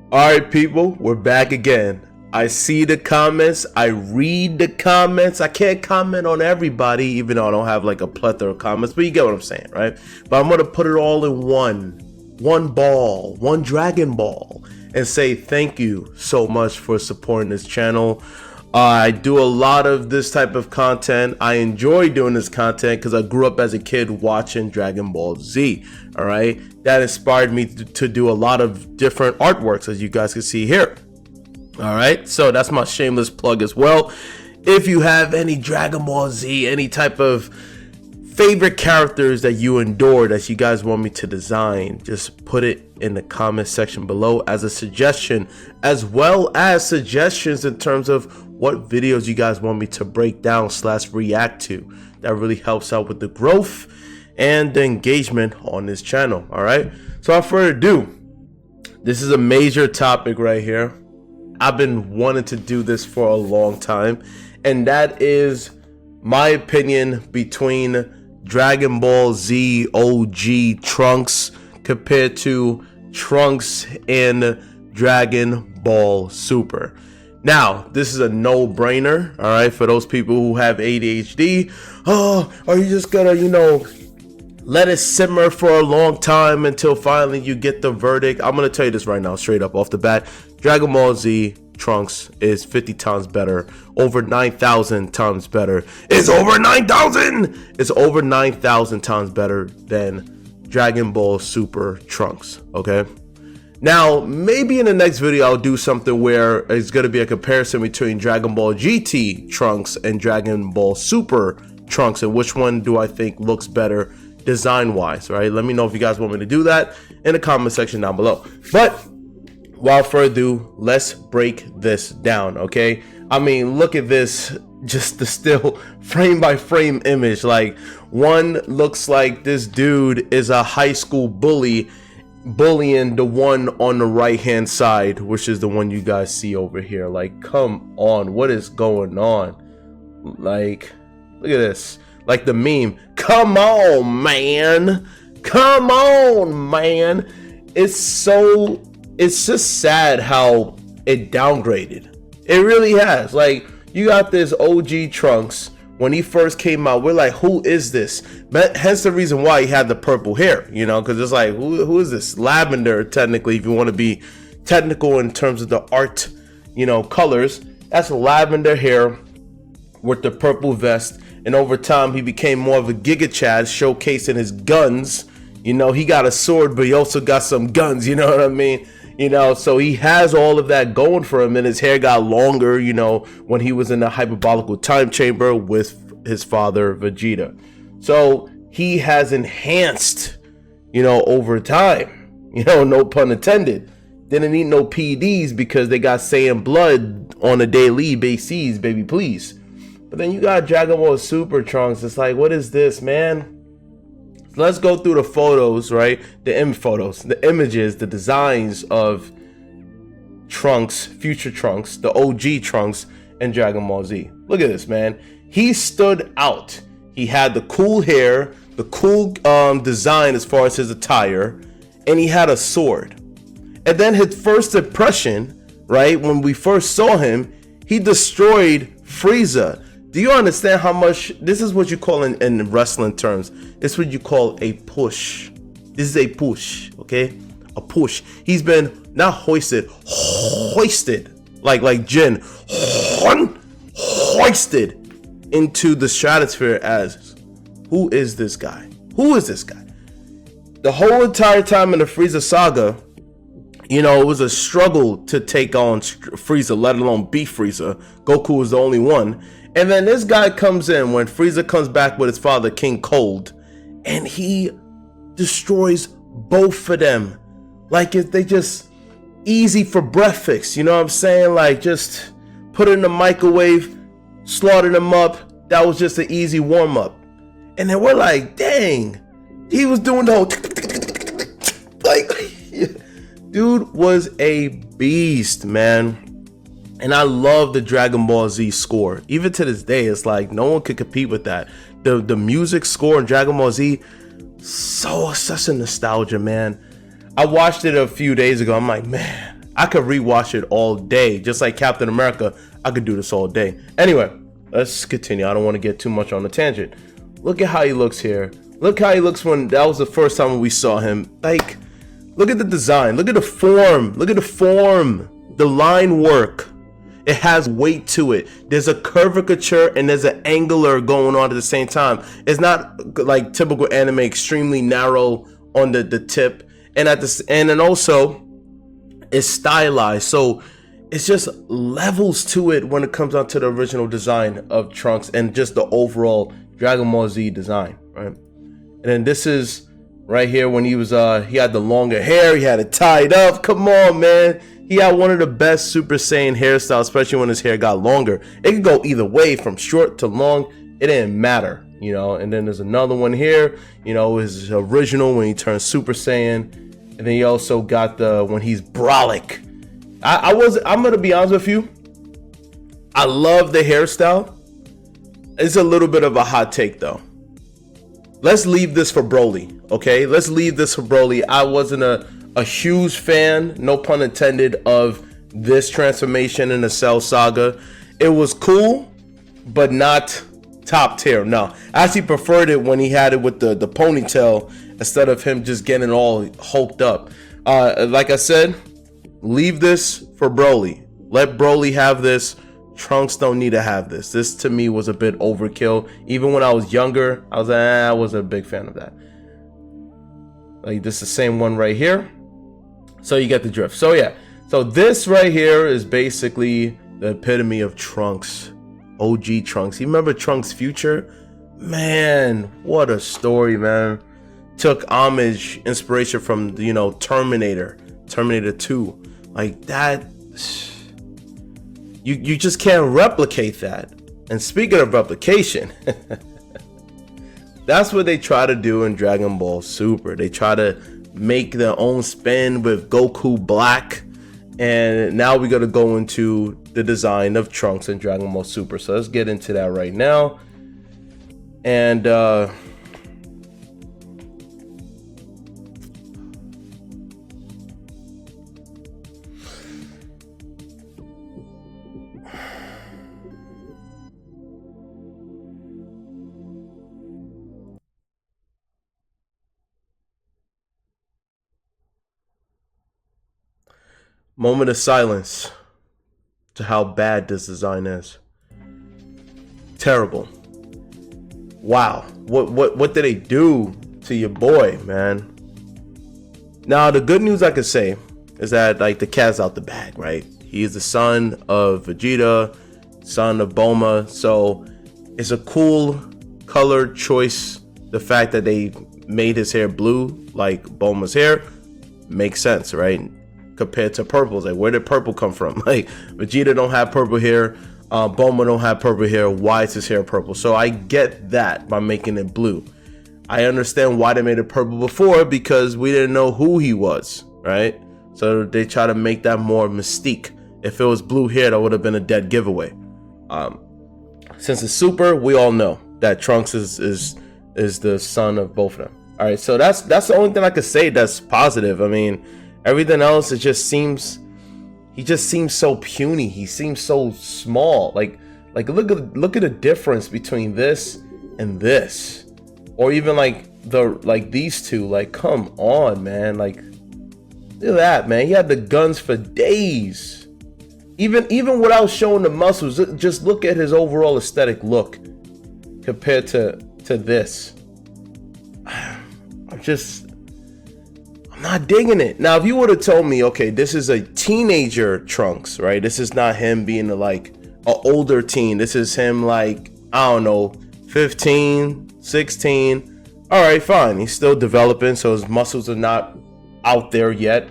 Alright people, we're back again. I see the comments, I read the comments. I can't comment on everybody, even though I don't have like a plethora of comments, but you get what I'm saying, right? But I'm gonna put it all in one ball, one Dragon Ball, and say thank you so much for supporting this channel. I do a lot of this type of content. I enjoy doing this content because I grew up as a kid watching Dragon Ball Z. All right, that inspired me to do a lot of different artworks, as you guys can see here. All right, so that's my shameless plug as well. If you have any Dragon Ball Z, any type of favorite characters that you endure that you guys want me to design, just put it in the comment section below as a suggestion, as well as suggestions in terms of what videos you guys want me to break down / react to. That really helps out with the growth and the engagement on this channel. All right, so without further ado, this is a major topic right here. I've been wanting to do this for a long time, and that is my opinion between Dragon Ball Z OG Trunks compared to Trunks in Dragon Ball Super. Now, this is a no-brainer, all right, for those people who have ADHD. Oh, are you just gonna, let it simmer for a long time until finally you get the verdict? I'm gonna tell you this right now, straight up off the bat. Dragon Ball Z Trunks is 50 times better, over 9,000 times better. It's over 9,000! It's over 9,000 times better than Dragon Ball Super Trunks, okay? Now, maybe in the next video, I'll do something where it's going to be a comparison between Dragon Ball GT Trunks and Dragon Ball Super Trunks, and which one do I think looks better design-wise, right? Let me know if you guys want me to do that in the comment section down below. But without further ado, let's break this down, okay? I mean, look at this, just the still frame-by-frame image. Like, one looks like this dude is a high school bullying the one on the right hand side, which is the one you guys see over here. Like, come on, what is going on? Like, look at this, like the meme, come on man, come on man. It's just sad how it downgraded. It really has. Like, you got this OG Trunks. When he first came out, we're like, who is this? But hence the reason why he had the purple hair, because it's like, who is this? Lavender, technically, if you want to be technical in terms of the art, colors. That's lavender hair with the purple vest. And over time, he became more of a Giga Chad, showcasing his guns. He got a sword, but he also got some guns, you know what I mean? So he has all of that going for him, and his hair got longer, when he was in the hyperbolical time chamber with his father, Vegeta. So he has enhanced, over time, no pun intended. Didn't need no PDs because they got Saiyan blood on a daily basis, baby, please. But then you got Dragon Ball Super Trunks. It's like, what is this, man? Let's go through the photos, right? The images, the designs of Trunks, future Trunks, the OG Trunks, and Dragon Ball Z. Look at this, man. He stood out. He had the cool hair, the cool design as far as his attire, and he had a sword. And then his first impression, right, when we first saw him, he destroyed Frieza. Do you understand how much this is what you call in wrestling terms? It's what you call a push. This is a push, okay? A push. He's been not hoisted like Jin, hoisted into the stratosphere as, who is this guy? Who is this guy? The whole entire time in the Frieza saga, it was a struggle to take on Frieza, let alone beat Frieza. Goku was the only one. And then this guy comes in when Frieza comes back with his father, King Cold, and he destroys both of them. Like, if they just easy for breakfast, you know what I'm saying? Like, just put it in the microwave, slaughter them up. That was just an easy warm up. And then we're like, dang, he was doing the whole like, dude was a beast, man. And I love the Dragon Ball Z score. Even to this day, it's like no one could compete with that. The music score in Dragon Ball Z, such a nostalgia, man. I watched it a few days ago. I'm like, man, I could rewatch it all day. Just like Captain America, I could do this all day. Anyway, let's continue. I don't want to get too much on a tangent. Look at how he looks here. Look how he looks when that was the first time we saw him. Like, look at the design. Look at the form. Look at the form. The line work. It has weight to it. There's a curvature and there's an angular going on at the same time. It's not like typical anime, extremely narrow on the tip. And then also it's stylized. So it's just levels to it when it comes down to the original design of Trunks and just the overall Dragon Ball Z design, right? And then this is right here when he was he had the longer hair, he had it tied up. Come on, man. He had one of the best Super Saiyan hairstyles, especially when his hair got longer. It could go either way, from short to long. It didn't matter, you know. And then there's another one here, you know, his original when he turned Super Saiyan. And then he also got the when he's brolic. I'm gonna be honest with you. I love the hairstyle. It's a little bit of a hot take though. Let's leave this for Broly, okay? Let's leave this for Broly. I wasn't a huge fan, no pun intended, of this transformation in the Cell Saga. It was cool, but not top tier. No, I actually preferred it when he had it with the ponytail instead of him just getting all hulked up. Like I said, leave this for Broly. Let Broly have this. Trunks don't need to have this. This to me was a bit overkill. Even when I was younger, I wasn't a big fan of that. Like this is the same one right here. So you get the drift. So yeah, so this right here is basically the epitome of Trunks. OG Trunks. You remember Trunks' future? Man, what a story, man. Took homage, inspiration from, you know, Terminator 2. Like that, you just can't replicate that. And speaking of replication, that's what they try to do in Dragon Ball Super. They try to make their own spin with Goku Black. And now we're going to go into the design of Trunks in Dragon Ball Super. So let's get into that right now. And moment of silence to how bad this design is. Terrible. Wow. What did they do to your boy, man? Now, the good news I could say is that, like, the cat's out the bag, right? He is the son of Vegeta, son of Bulma. So it's a cool color choice. The fact that they made his hair blue like Bulma's hair makes sense, right? Compared to purple, like, where did purple come from? Like, Vegeta don't have purple hair, Bulma don't have purple hair. Why is his hair purple? So I get that by making it blue. I understand why they made it purple before, because we didn't know who he was, right? So they try to make that more mystique. If it was blue hair, that would have been a dead giveaway. Since it's Super, we all know that Trunks is the son of both of them. All right, so that's the only thing I could say that's positive. I mean, everything else, he just seems so puny. He seems so small. Like look at the difference between this and this, or even like these two. Like, come on, man. Like, look at that, man. He had the guns for days. Even without showing the muscles, just look at his overall aesthetic look compared to this. I'm not digging it. Now, if you would have told me, okay, this is a teenager Trunks, right? This is not him being like an older teen. This is him like, I don't know, 15, 16. All right, fine. He's still developing, so his muscles are not out there yet.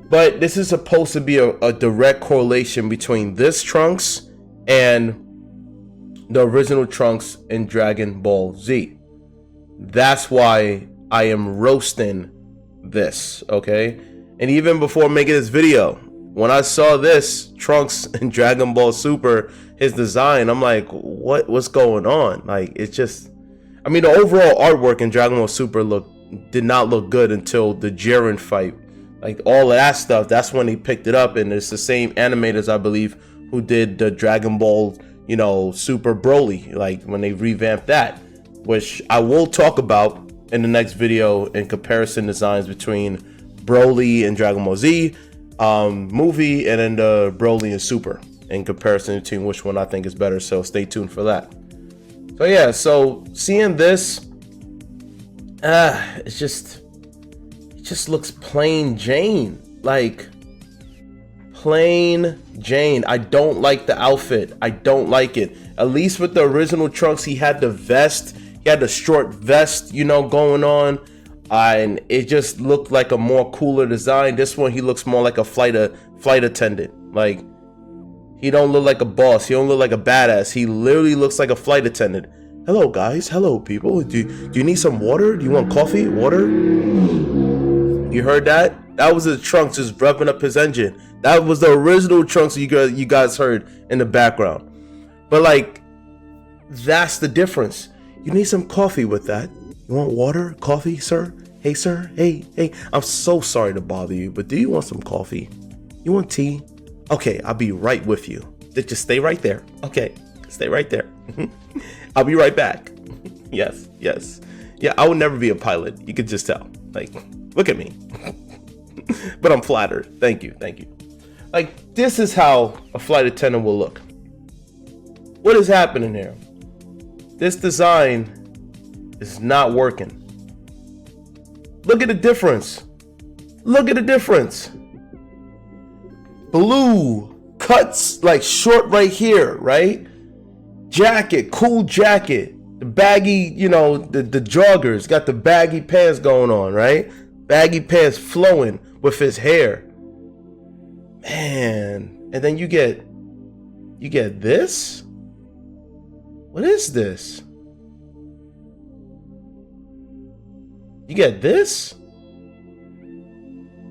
But this is supposed to be a direct correlation between this Trunks and the original Trunks in Dragon Ball Z. That's why I am roasting this, okay? And even before making this video, when I saw this Trunks in Dragon Ball Super, his design, I'm like, what's going on? Like, it's just, I mean, the overall artwork in Dragon Ball Super did not look good until the Jiren fight like all of that stuff. That's when he picked it up, and it's the same animators, I believe, who did the Dragon Ball, you know, Super Broly, like when they revamped that, which I will talk about in the next video in comparison designs between Broly and Dragon Ball Z movie, and then the Broly and Super in comparison between which one I think is better. So stay tuned for that. So yeah, so seeing this, it just looks plain Jane, like plain Jane. I don't like the outfit. I don't like it. At least with the original Trunks, he had the vest. He had the short vest, you know, going on. And it just looked like a more cooler design. This one, he looks more like a flight attendant. Like, he don't look like a boss. He don't look like a badass. He literally looks like a flight attendant. Hello, guys. Hello, people. Do you need some water? Do you want coffee? Water? You heard that? That was the Trunks just revving up his engine. That was the original Trunks you guys heard in the background. But, like, that's the difference. You need some coffee with that. You want water? Coffee, sir? Hey, sir? Hey. I'm so sorry to bother you, but do you want some coffee? You want tea? Okay, I'll be right with you. Just stay right there. Okay, stay right there. I'll be right back. Yes. Yeah, I would never be a pilot. You could just tell. Like, look at me. But I'm flattered. Thank you. Like, this is how a flight attendant will look. What is happening here? This design is not working. Look at the difference. Blue cuts like short right here, right? Jacket, cool jacket. The baggy, you know, the joggers got the baggy pants going on, right? Baggy pants flowing with his hair. Man, and then you get this? What is this? You get this?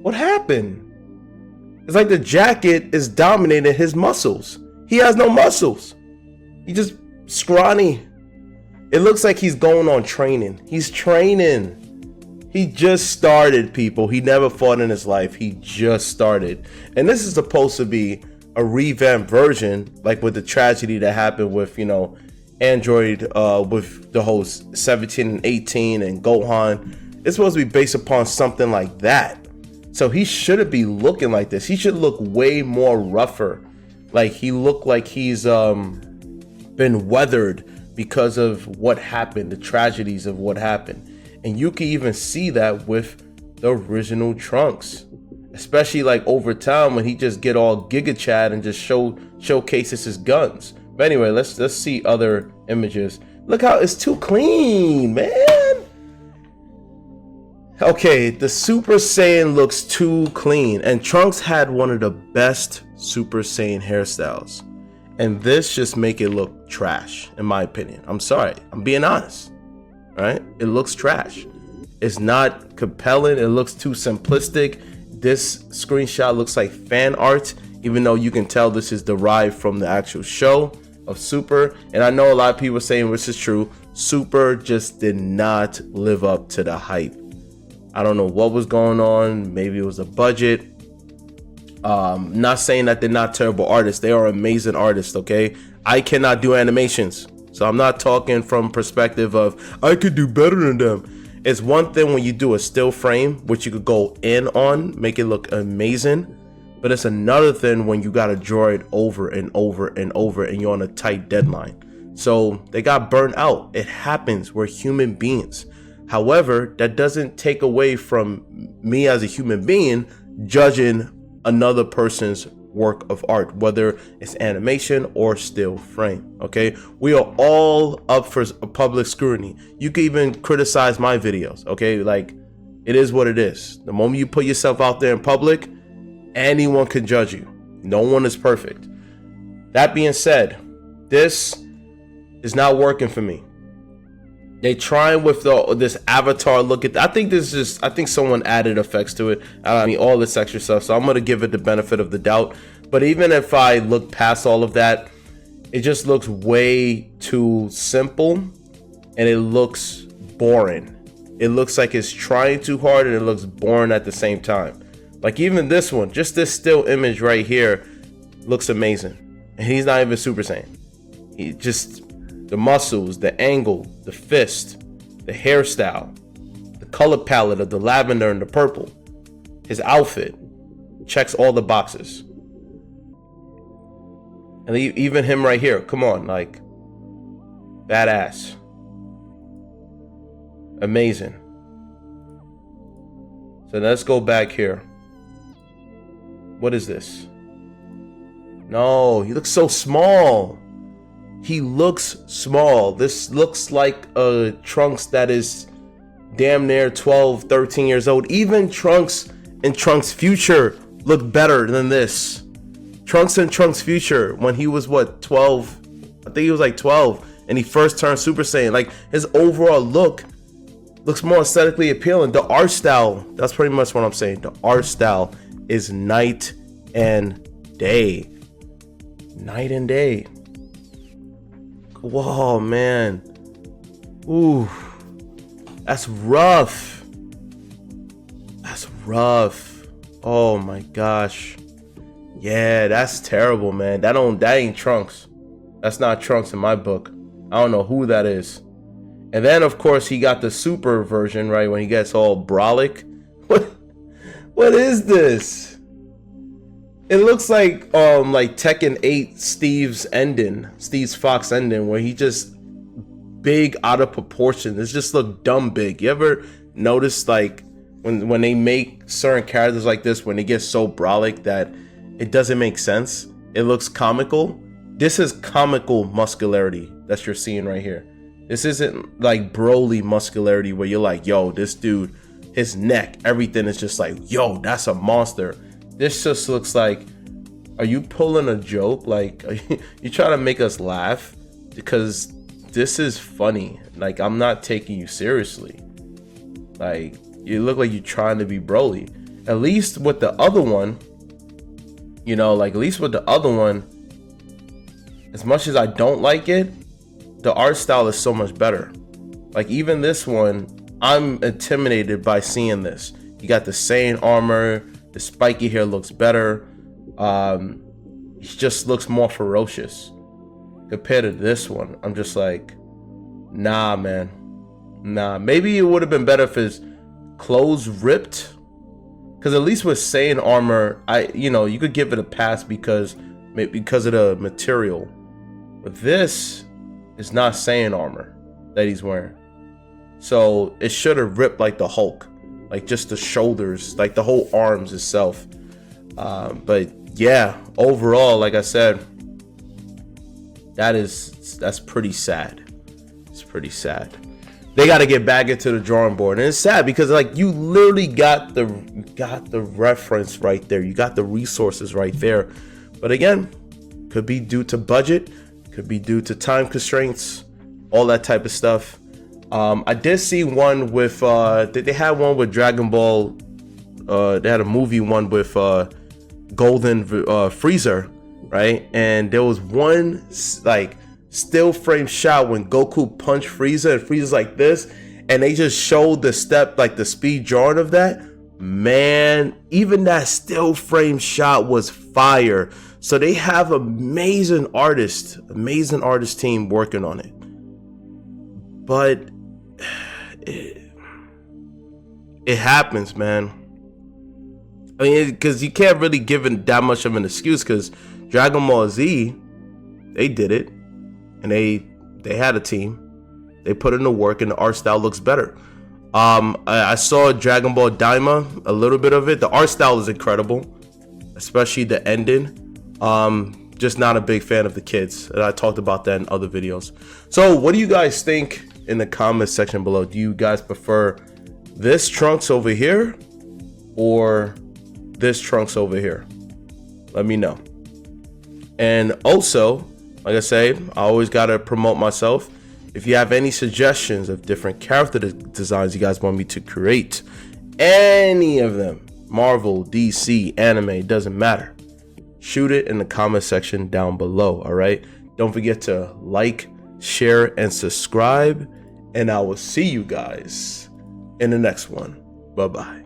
What happened? It's like the jacket is dominating his muscles. He has no muscles. He just scrawny. It looks like he's going on training. He's training. He just started, people. He never fought in his life. He just started. And this is supposed to be a revamped version, like with the tragedy that happened with, you know, Android with the whole 17 and 18 and Gohan. It's supposed to be based upon something like that. So he shouldn't be looking like this. He should look way more rougher. Like, he looked like he's been weathered because of what happened, the tragedies of what happened. And you can even see that with the original Trunks, especially like over time when he just get all Giga Chad and just showcases his guns. But anyway, let's see other images. Look how it's too clean, man. Okay, the Super Saiyan looks too clean, and Trunks had one of the best Super Saiyan hairstyles, and this just make it look trash, in my opinion. I'm sorry, I'm being honest. Right? It looks trash. It's not compelling. It looks too simplistic. This screenshot looks like fan art, even though you can tell this is derived from the actual show of Super. And I know a lot of people are saying, which is true, Super just did not live up to the hype. I don't know what was going on. Maybe it was a budget. Not saying that they're not terrible artists. They are amazing artists, okay? I cannot do animations. So I'm not talking from perspective of I could do better than them. It's one thing when you do a still frame, which you could go in on, make it look amazing. But it's another thing when you got to draw it over and over and over and you're on a tight deadline. So they got burnt out. It happens. We're human beings. However, that doesn't take away from me as a human being judging another person's work of art, whether it's animation or still frame. Okay, we are all up for public scrutiny. You can even criticize my videos. Okay, like, it is what it is. The moment you put yourself out there in public, anyone can judge you. No one is perfect. That being said, this is not working for me. They trying with this avatar look at. I think someone added effects to it. I mean, all this extra stuff. So I'm gonna give it the benefit of the doubt. But even if I look past all of that, it just looks way too simple, and it looks boring. It looks like it's trying too hard, and it looks boring at the same time. Like even this one, just this still image right here looks amazing. And he's not even Super Saiyan. He just, the muscles, the angle, the fist, the hairstyle, the color palette of the lavender and the purple, his outfit checks all the boxes. And even him right here, come on, like, badass. Amazing. So let's go back here. What is this? No, he looks so small. He looks small. This looks like a Trunks that is damn near 12, 13 years old. Even Trunks in Trunks Future look better than this. Trunks in Trunks Future, when he was what, 12? I think he was like 12, and he first turned Super Saiyan. Like, his overall look looks more aesthetically appealing. The art style, that's pretty much what I'm saying. The art style is night and day. Night and day. Whoa, man. Ooh. That's rough. That's rough. Oh my gosh. Yeah, that's terrible, man. That ain't Trunks. That's not Trunks in my book. I don't know who that is. And then of course he got the super version, right? When he gets all brolic. What is this? It looks like Tekken 8 Steve's Fox ending, where he just big out of proportion. It just look dumb big. You ever notice like when they make certain characters like this, when they get so brolic that it doesn't make sense? It looks comical. This is comical muscularity that you're seeing right here. This isn't like Broly muscularity where you're like, yo, this dude, his neck, everything is just like, yo, that's a monster. This just looks like, are you pulling a joke? Like, you trying to make us laugh? Because this is funny. Like, I'm not taking you seriously. Like, you look like you're trying to be Broly. At least with the other one, you know, like, at least with the other one, as much as I don't like it, the art style is so much better. Like, even this one, I'm intimidated by seeing this. You got the Saiyan armor. The spiky hair looks better. He just looks more ferocious compared to this one. I'm just like, nah, man, nah. Maybe it would have been better if his clothes ripped, because at least with Saiyan armor, you could give it a pass because of the material. But this is not Saiyan armor that he's wearing, so it should have ripped like the Hulk. Like just the shoulders, like the whole arms itself. But yeah, overall, like I said, that's pretty sad. It's pretty sad. They got to get back into the drawing board, and it's sad because like you literally got the reference right there. You got the resources right there. But again, could be due to budget, could be due to time constraints, all that type of stuff. I did see one with they had one with Dragon Ball. They had a movie one with Golden Freezer, right? And there was one like still frame shot when Goku punched Frieza and Frieza's like this, and they just showed the step, like the speed drawing of that. Man, even that still frame shot was fire. So they have amazing artist team working on it. But it happens, man. I mean, because you can't really give it that much of an excuse, because Dragon Ball Z, they did it, and they had a team. They put in the work, and the art style looks better. I saw Dragon Ball Daima, a little bit of it. The art style is incredible, especially the ending. Just not a big fan of the kids, and I talked about that in other videos. So what do you guys think in the comment section below? Do you guys prefer this Trunks over here or this Trunks over here? Let me know. And also, like I say, I always gotta promote myself. If you have any suggestions of different character designs you guys want me to create, any of them, Marvel, DC, anime, doesn't matter, shoot it in the comment section down below. All right, don't forget to like, share, and subscribe, and I will see you guys in the next one. Bye bye.